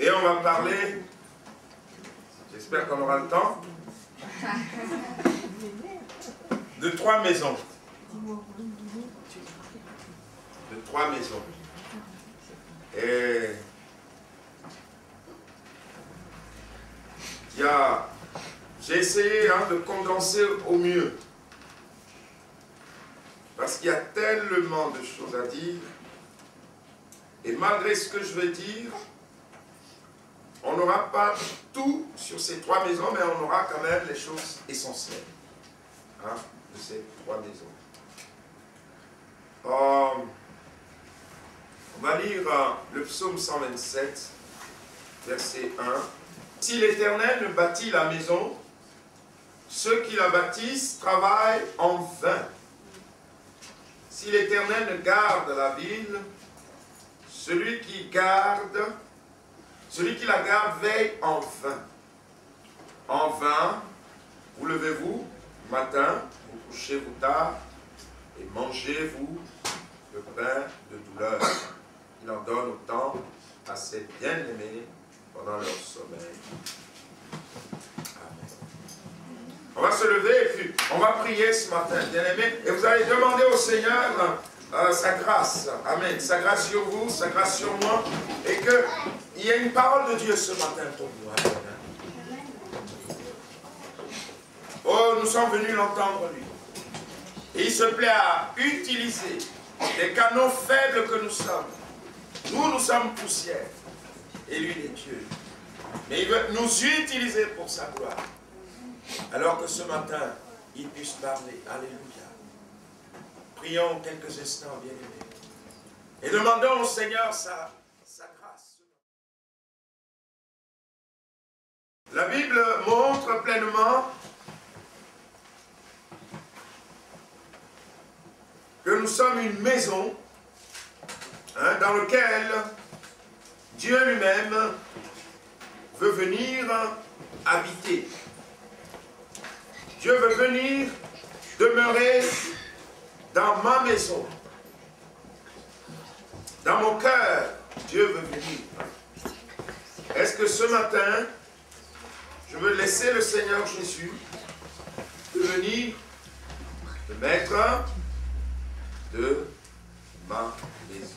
Et on va parler, j'espère qu'on aura le temps, de 3 maisons. De 3 maisons. Et j'ai essayé de condenser au mieux. Parce qu'il y a tellement de choses à dire. Et malgré ce que je vais dire, on n'aura pas tout sur ces 3 maisons, mais on aura quand même les choses essentielles de ces 3 maisons. On va lire le psaume 127, verset 1. « Si l'Éternel ne bâtit la maison, ceux qui la bâtissent travaillent en vain. Si l'Éternel ne garde la ville, celui qui la garde veille en vain. En vain, vous levez-vous matin, vous couchez-vous tard, et mangez-vous le pain de douleur. Il en donne autant à ses bien-aimés pendant leur sommeil. » Amen. On va se lever et puis on va prier ce matin, bien-aimés, et vous allez demander au Seigneur sa grâce. Amen. Sa grâce sur vous, sa grâce sur moi, et qu'il y ait une parole de Dieu ce matin pour nous. Amen. Oh, nous sommes venus l'entendre, lui. Et il se plaît à utiliser les canaux faibles que nous sommes. Nous sommes poussière. Et lui, il est Dieu. Mais il veut nous utiliser pour sa gloire. Alors que ce matin, il puisse parler. Alléluia. Prions quelques instants, bien-aimés. Et demandons au Seigneur sa grâce. La Bible montre pleinement que nous sommes une maison dans laquelle Dieu lui-même veut venir habiter. Dieu veut venir demeurer dans ma maison. Dans mon cœur, Dieu veut venir. Est-ce que ce matin, je veux laisser le Seigneur Jésus devenir le maître de ma maison?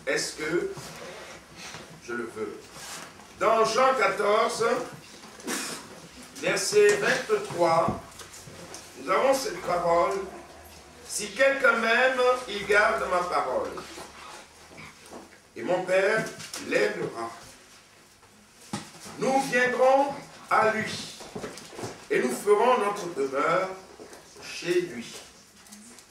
Est-ce que je le veux? Dans Jean 14, verset 23, nous avons cette parole. Si quelqu'un m'aime, il garde ma parole. Et mon Père l'aimera. Nous viendrons à lui. Et nous ferons notre demeure chez lui.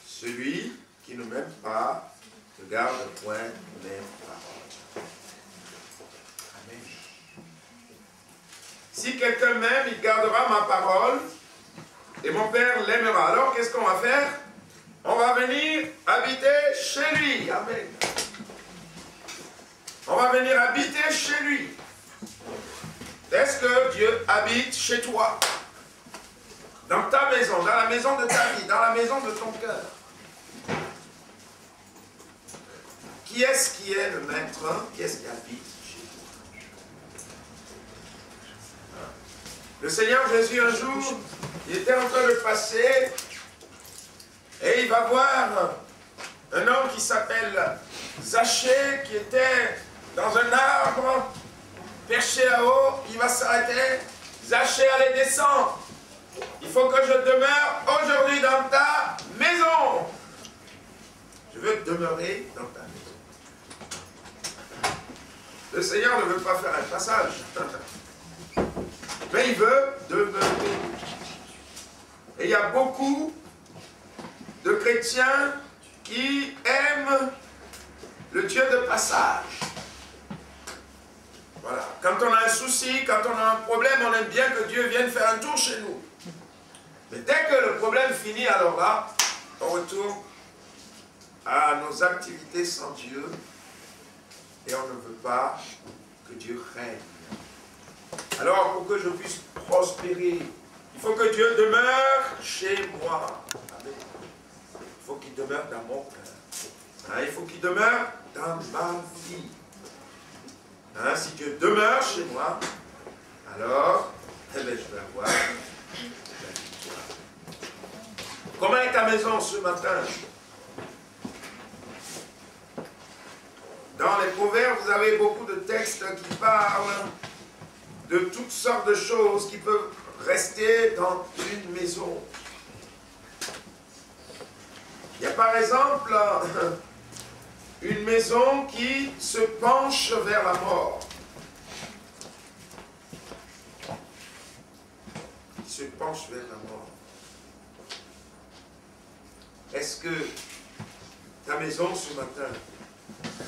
Celui qui ne m'aime pas ne garde point mes paroles. Amen. Si quelqu'un m'aime, il gardera ma parole et mon Père l'aimera. Alors qu'est-ce qu'on va faire? On va venir habiter chez lui. Amen. On va venir habiter chez lui. Est-ce que Dieu habite chez toi? Dans ta maison, dans la maison de ta vie, dans la maison de ton cœur. Qui est-ce qui est le maître? Qui est-ce qui habite chez toi? Le Seigneur Jésus, un jour, il était en train de passer et il va voir un homme qui s'appelle Zachée, qui était dans un arbre, perché là-haut. Il va s'arrêter. Zachée, allez, descends. Il faut que je demeure aujourd'hui dans ta maison. Je veux demeurer dans ta maison. Le Seigneur ne veut pas faire un passage. Mais il veut demeurer. Et il y a beaucoup de chrétiens qui aiment le Dieu de passage. Voilà. Quand on a un souci, quand on a un problème, on aime bien que Dieu vienne faire un tour chez nous. Mais dès que le problème finit, alors là, on retourne à nos activités sans Dieu et on ne veut pas que Dieu règne. Alors, pour que je puisse prospérer, il faut que Dieu demeure chez moi. Amen. Il faut qu'il demeure dans mon cœur. Il faut qu'il demeure dans ma vie. Hein, si Dieu demeure chez moi, alors eh bien, je vais avoir la victoire. Comment est ta maison ce matin? Dans les Proverbes, vous avez beaucoup de textes qui parlent de toutes sortes de choses qui peuvent rester dans une maison. Il y a par exemple une maison qui se penche vers la mort. Qui se penche vers la mort. Est-ce que ta maison ce matin,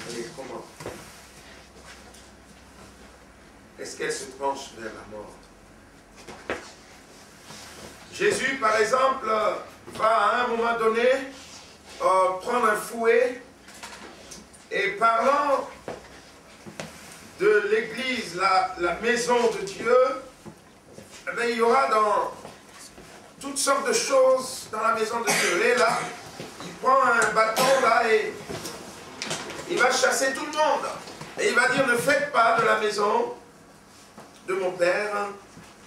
elle est comment? Est-ce qu'elle se penche vers la mort? Jésus, par exemple, va à un moment donné prendre un fouet et parlant de l'église, la maison de Dieu, eh bien, il y aura dans toutes sortes de choses dans la maison de Dieu. Et là, il prend un bâton là et il va chasser tout le monde. Et il va dire, ne faites pas de la maison de mon Père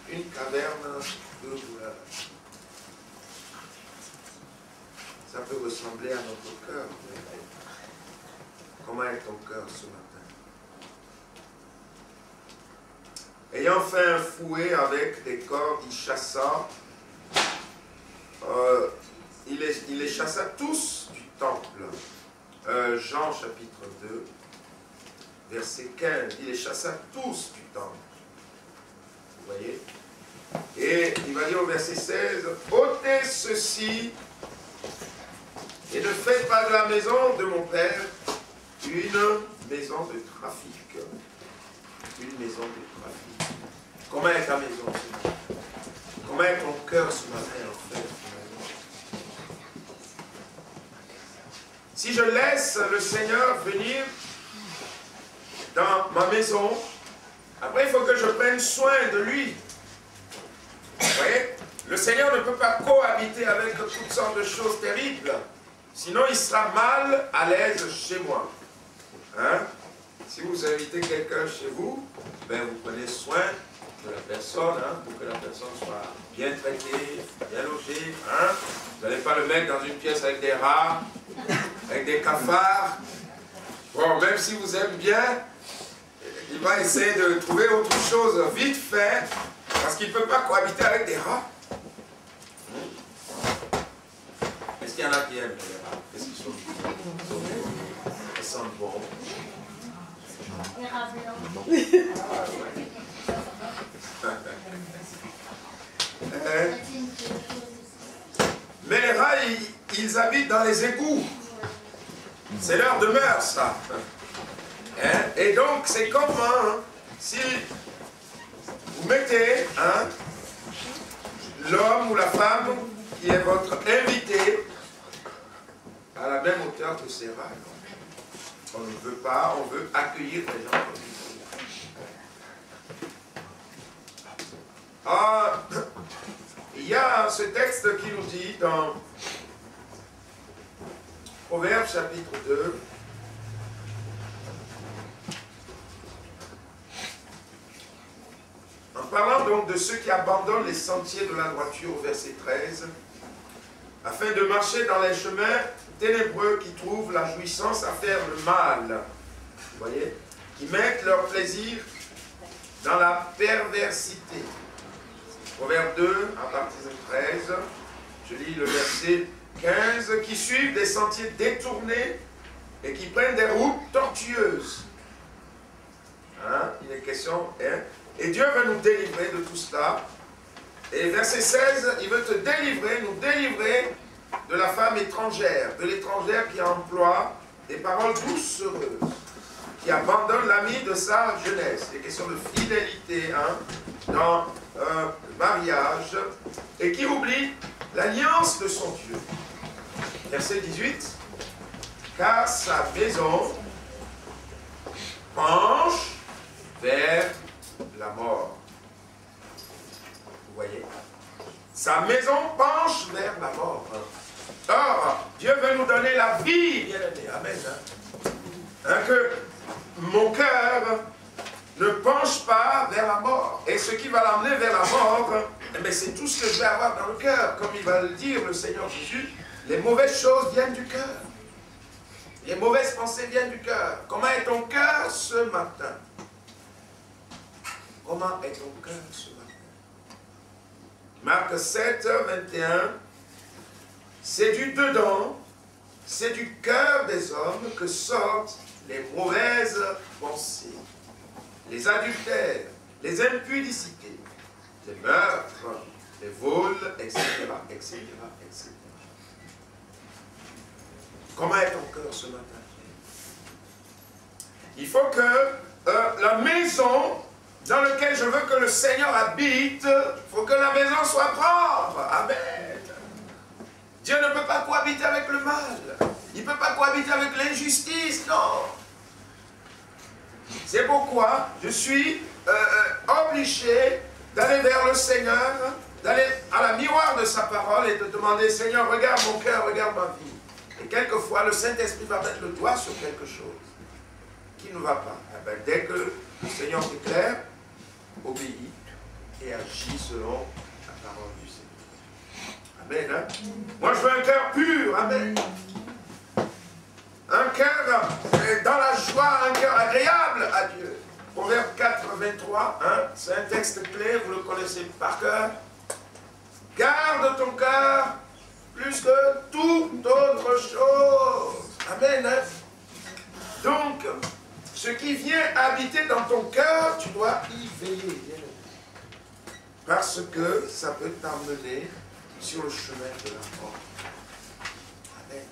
une caverne de douleur. Ça peut ressembler à notre cœur. Comment est ton cœur ce matin? Ayant fait un fouet avec des cordes, il chassa, il les chassa tous du temple. Jean chapitre 2, verset 15, il les chassa tous du temple. Vous voyez? Et il va dire au verset 16, ôtez ceci et ne faites pas de la maison de mon Père une maison de trafic. Une maison de trafic. Comment est ta maison ce matin? Comment est ton cœur ce matin en fait? Si je laisse le Seigneur venir dans ma maison, après il faut que je prenne soin de lui. Vous voyez? Le Seigneur ne peut pas cohabiter avec toutes sortes de choses terribles. Sinon, il sera mal à l'aise chez moi. Hein? Si vous invitez quelqu'un chez vous, ben vous prenez soin de la personne, hein, pour que la personne soit bien traitée, bien logée. Hein? Vous n'allez pas le mettre dans une pièce avec des rats, avec des cafards. Bon, même si vous aimez bien, il va essayer de trouver autre chose vite fait, parce qu'il ne peut pas cohabiter avec des rats. Est-ce qu'il y en a qui aiment les rats? Qu'est-ce qu'ils sont bons? Ils sentent bon. Les rats blancs. Mais les rats, ils habitent dans les égouts. C'est leur demeure, ça. Hein? Et donc, c'est comme si vous mettez l'homme ou la femme qui est votre invité à la même hauteur que ces rats. On ne veut pas, on veut accueillir les gens. Il y a ce texte qui nous dit dans Proverbes chapitre 2, en parlant donc de ceux qui abandonnent les sentiers de la droiture au verset 13, afin de marcher dans les chemins ténébreux qui trouvent la jouissance à faire le mal. Vous voyez? Qui mettent leur plaisir dans la perversité. Proverbe 2, à partir de 13, je lis le verset 15, qui suivent des sentiers détournés et qui prennent des routes tortueuses. Hein? Il est question, hein? Et Dieu veut nous délivrer de tout cela. Et verset 16, il veut te délivrer, nous délivrer de la femme étrangère, de l'étrangère qui emploie des paroles doucereuses, qui abandonne l'ami de sa jeunesse. Des questions de fidélité dans le mariage, et qui oublie l'alliance de son Dieu. Verset 18, car sa maison penche vers la mort. Vous voyez? Sa maison penche vers la mort. Or, Dieu veut nous donner la vie, bien aimé. Amen. Que mon cœur ne penche pas vers la mort. Et ce qui va l'amener vers la mort, eh c'est tout ce que je vais avoir dans le cœur. Comme il va le dire, le Seigneur Jésus, les mauvaises choses viennent du cœur. Les mauvaises pensées viennent du cœur. Comment est ton cœur ce matin? Comment est ton cœur ce matin? Marc 7, 21. C'est du dedans, c'est du cœur des hommes que sortent les mauvaises pensées, les adultères, les impudicités, les meurtres, les vols, etc., etc., etc. Comment est ton cœur ce matin? Il faut que la maison dans laquelle je veux que le Seigneur habite, il faut que la maison soit propre. Amen. Dieu ne peut pas cohabiter avec le mal. Il ne peut pas cohabiter avec l'injustice, non. C'est pourquoi je suis obligé d'aller vers le Seigneur, d'aller à la miroir de sa parole et de demander, Seigneur, regarde mon cœur, regarde ma vie. Et quelquefois, le Saint-Esprit va mettre le doigt sur quelque chose qui ne va pas. Eh bien, dès que le Seigneur t'éclaire, obéis et agis selon la parole du Seigneur. Amen. Hein? Moi, je veux un cœur pur. Amen. Un cœur dans la joie, un cœur agréable à Dieu. Proverbe 4, 23, hein? C'est un texte clé, vous le connaissez par cœur. Garde ton cœur plus que toute autre chose. Amen. Hein? Donc, ce qui vient habiter dans ton cœur, tu dois y veiller. Parce que ça peut t'emmener sur le chemin de la mort. Amen.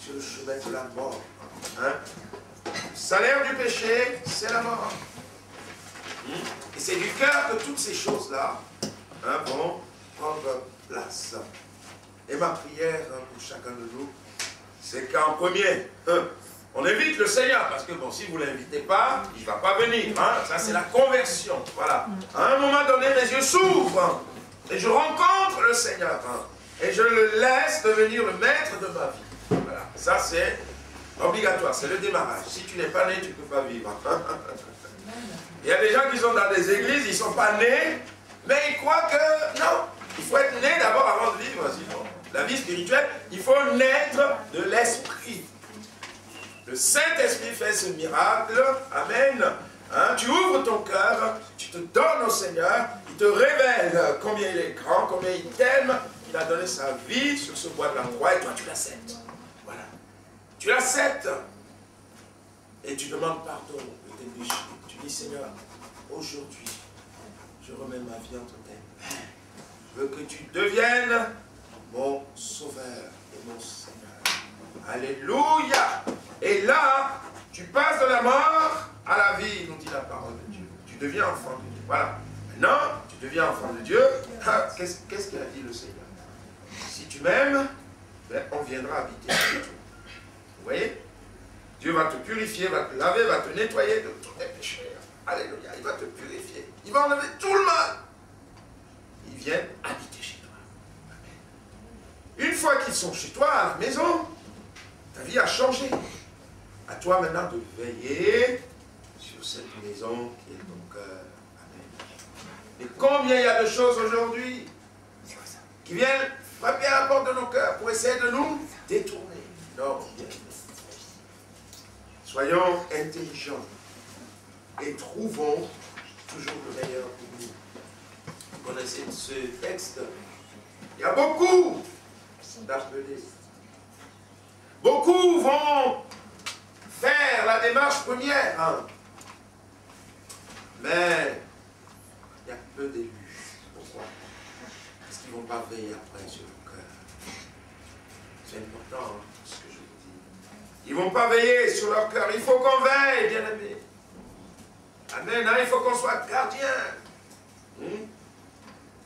Sur le chemin de la mort. Hein? Le salaire du péché, c'est la mort. Et c'est du cœur que toutes ces choses-là vont prendre place. Et ma prière pour chacun de nous, c'est qu'en premier, on évite le Seigneur, parce que bon, si vous ne l'invitez pas, il ne va pas venir. Hein? Ça, c'est la conversion. Voilà. À un moment donné, mes yeux s'ouvrent et je rencontre le Seigneur. Et je le laisse devenir le maître de ma vie. Voilà. Ça, c'est obligatoire. C'est le démarrage. Si tu n'es pas né, tu ne peux pas vivre. Il y a des gens qui sont dans des églises, ils ne sont pas nés, mais ils croient que non. Il faut être né d'abord avant de vivre. Sinon, la vie spirituelle, il faut naître de l'esprit. Le Saint-Esprit fait ce miracle. Amen. Hein, tu ouvres ton cœur, tu te donnes au Seigneur, il te révèle combien il est grand, combien il t'aime. Il a donné sa vie sur ce bois de la croix et toi tu l'acceptes. Voilà. Tu l'acceptes. Et tu demandes pardon de tes péchés. Tu dis, Seigneur, aujourd'hui, je remets ma vie entre tes mains. Je veux que tu deviennes mon sauveur et mon Seigneur. Alléluia. Et là, tu passes de la mort à la vie, nous dit la parole de Dieu. Tu deviens enfant de Dieu. Voilà. Maintenant, tu deviens enfant de Dieu. Qu'est-ce qu'il a dit le Seigneur? Si tu m'aimes, ben, on viendra habiter chez toi. Vous voyez? Dieu va te purifier, va te laver, va te nettoyer de tous tes péchés. Alléluia. Il va te purifier. Il va enlever tout le mal. Ils viennent habiter chez toi. Amen. Une fois qu'ils sont chez toi, à la maison, ta vie a changé. À toi maintenant de veiller sur cette maison qui est ton cœur. Amen. Et combien il y a de choses aujourd'hui qui viennent frapper à la porte de nos cœurs pour essayer de nous détourner. Non. Soyons intelligents et trouvons toujours le meilleur pour nous. Vous connaissez ce texte? Il y a beaucoup d'appelés. Beaucoup vont faire la démarche première. Hein. Mais il y a peu d'élus. Pourquoi? Parce qu'ils ne vont pas veiller après sur le cœur. C'est important hein, ce que je vous dis. Ils ne vont pas veiller sur leur cœur. Il faut qu'on veille, bien aimé. Amen. Hein, il faut qu'on soit gardien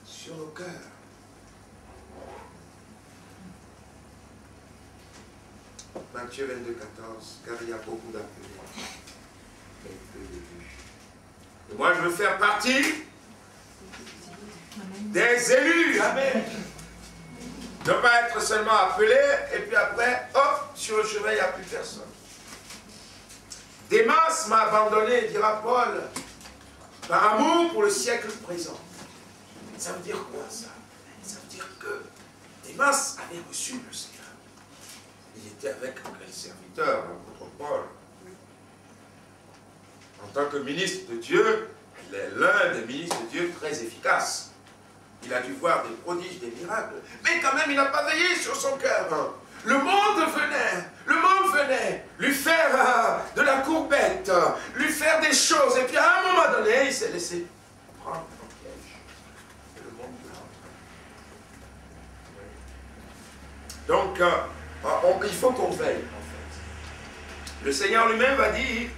sur nos cœurs. Matthieu 22, 14, car il y a beaucoup d'appelés, mais peu d'élus. Et moi, je veux faire partie des élus. Amen. Ne pas être seulement appelé, et puis après, hop, sur le chemin, il n'y a plus personne. Démas m'a abandonné, dira Paul. par amour pour le siècle présent. Ça veut dire quoi ça? Ça veut dire que Démas avait reçu le Seigneur. Il était avec le serviteur, l'apôtre Paul. En tant que ministre de Dieu, il est l'un des ministres de Dieu très efficaces. Il a dû voir des prodiges, des miracles. Mais quand même, il n'a pas veillé sur son cœur. Le monde venait lui faire de la courbette, lui faire des choses. Et puis à un moment donné, il s'est laissé prendre en piège. Et le monde là. Donc, il faut qu'on veille, en fait. Le Seigneur lui-même va dire,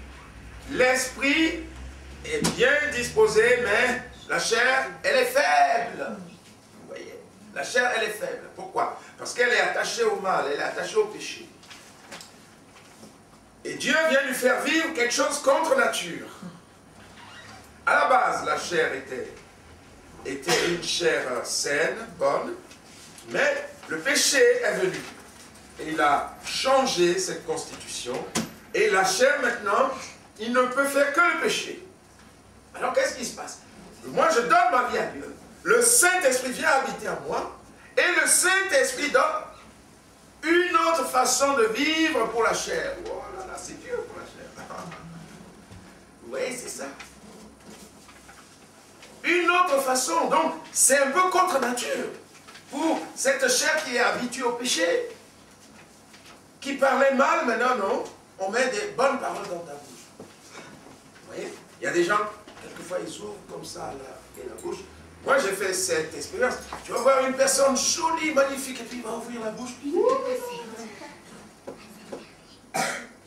l'esprit est bien disposé, mais la chair, elle est faible. Vous voyez, la chair, elle est faible. Pourquoi? Parce qu'elle est attachée au mal, elle est attachée au péché. Et Dieu vient lui faire vivre quelque chose contre nature. À la base, la chair était une chair saine, bonne, mais le péché est venu. Et il a changé cette constitution. Et la chair, maintenant, il ne peut faire que le péché. Alors, qu'est-ce qui se passe? Moi, je donne ma vie à Dieu. Le Saint-Esprit vient habiter en moi. Et le Saint-Esprit donne une autre façon de vivre pour la chair. Oh là là, c'est dur pour la chair. Vous voyez, c'est ça. Une autre façon. Donc, c'est un peu contre nature. Pour cette chair qui est habituée au péché, qui parlait mal, maintenant, non. On met des bonnes paroles dans ta bouche. Vous voyez, il y a des gens, quelquefois, ils ouvrent comme ça la bouche. Moi, j'ai fait cette expérience. Tu vas voir une personne jolie, magnifique, et puis il va ouvrir la bouche.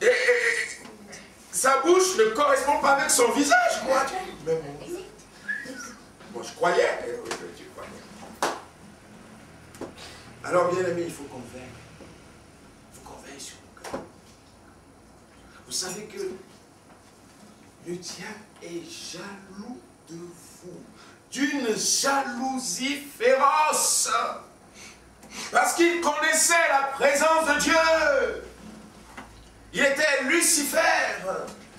Et sa bouche ne correspond pas avec son visage, quoi. Mais moi, je croyais. Tu croyais. Alors, bien aimé, il faut qu'on veille. Il faut qu'on veille sur le cœur. Vous savez que le diable est jaloux de vous. D'une jalousie féroce. Parce qu'il connaissait la présence de Dieu. Il était Lucifer,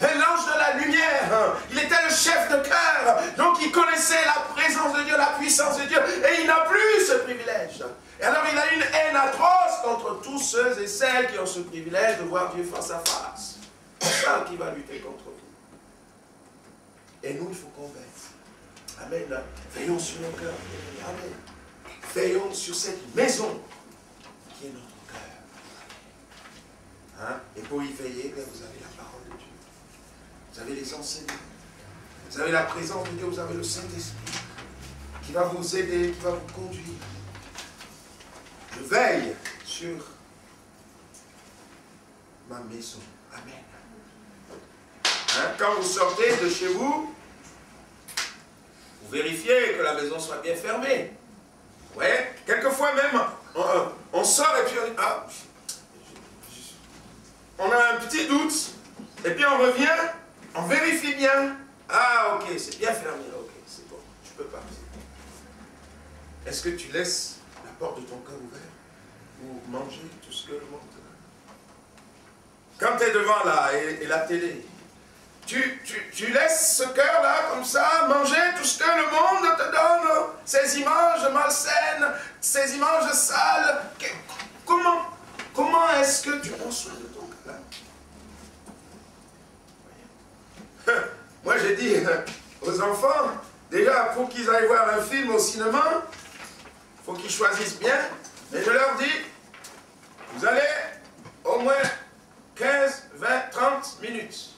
l'ange de la lumière. Il était le chef de cœur. Donc il connaissait la présence de Dieu, la puissance de Dieu. Et il n'a plus ce privilège. Et alors il a une haine atroce contre tous ceux et celles qui ont ce privilège de voir Dieu face à face. C'est ça qui va lutter contre vous. Et nous, il faut qu'on veille. Amen. Veillons sur nos cœurs. Amen. Veillons sur cette maison qui est notre cœur. Hein? Et pour y veiller, vous avez la parole de Dieu. Vous avez les enseignements. Vous avez la présence de Dieu. Vous avez le Saint-Esprit qui va vous aider, qui va vous conduire. Je veille sur ma maison. Amen. Hein? Quand vous sortez de chez vous, vous vérifiez que la maison soit bien fermée. Ouais. Quelquefois même, on sort et puis on dit, ah, on a un petit doute, et puis on revient, on vérifie bien. Ah, ok, c'est bien fermé, ok, c'est bon, tu peux partir. Est-ce que tu laisses la porte de ton cœur ouverte pour manger tout ce que le monde te donne? Quand tu es devant là et la télé, tu laisses ce cœur-là, comme ça, manger tout ce que le monde te donne, ces images malsaines, ces images sales. Comment est-ce que tu prends soin de ton cœur? Moi, j'ai dit aux enfants, déjà, pour qu'ils aillent voir un film au cinéma, il faut qu'ils choisissent bien, mais je leur dis, vous allez au moins 15, 20, 30 minutes.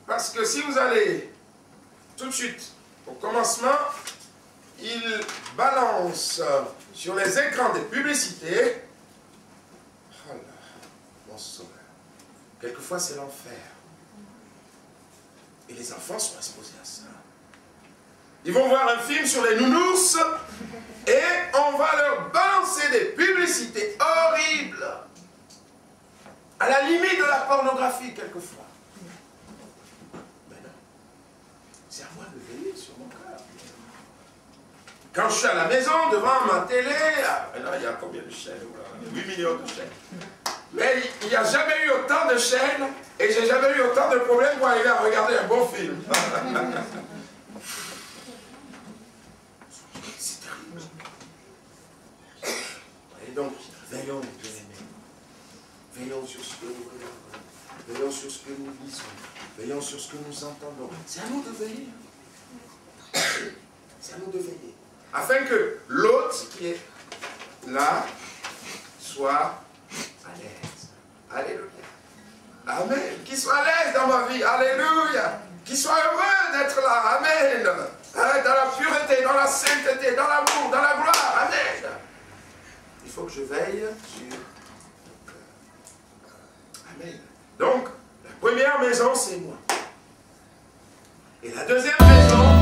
Parce que si vous allez tout de suite au commencement, ils balancent sur les écrans des publicités. Oh là, mon sauveur. Quelquefois, c'est l'enfer. Et les enfants sont exposés à ça. Ils vont voir un film sur les nounours et on va leur balancer des publicités horribles. À la limite de la pornographie, quelquefois. C'est à moi de veiller sur mon cœur. Quand je suis à la maison, devant ma télé, maintenant il y a combien de chaînes? 8 millions de chaînes. Mais il n'y a jamais eu autant de chaînes et j'ai jamais eu autant de problèmes pour arriver à regarder un bon film. C'est terrible. Et donc, veillons, bien-aimés. Veillons sur ce que nous regardons. Veillons sur ce que nous lisons. Veillons sur ce que nous entendons. C'est à nous de veiller. C'est à nous de veiller. Afin que l'autre qui est là soit à l'aise. Alléluia. Amen. Qu'il soit à l'aise dans ma vie. Alléluia. Qu'il soit heureux d'être là. Amen. Dans la pureté, dans la sainteté, dans l'amour, dans la gloire. Amen. Il faut que je veille sur mon cœur. Amen. Donc, la première maison, c'est moi. Et la deuxième maison,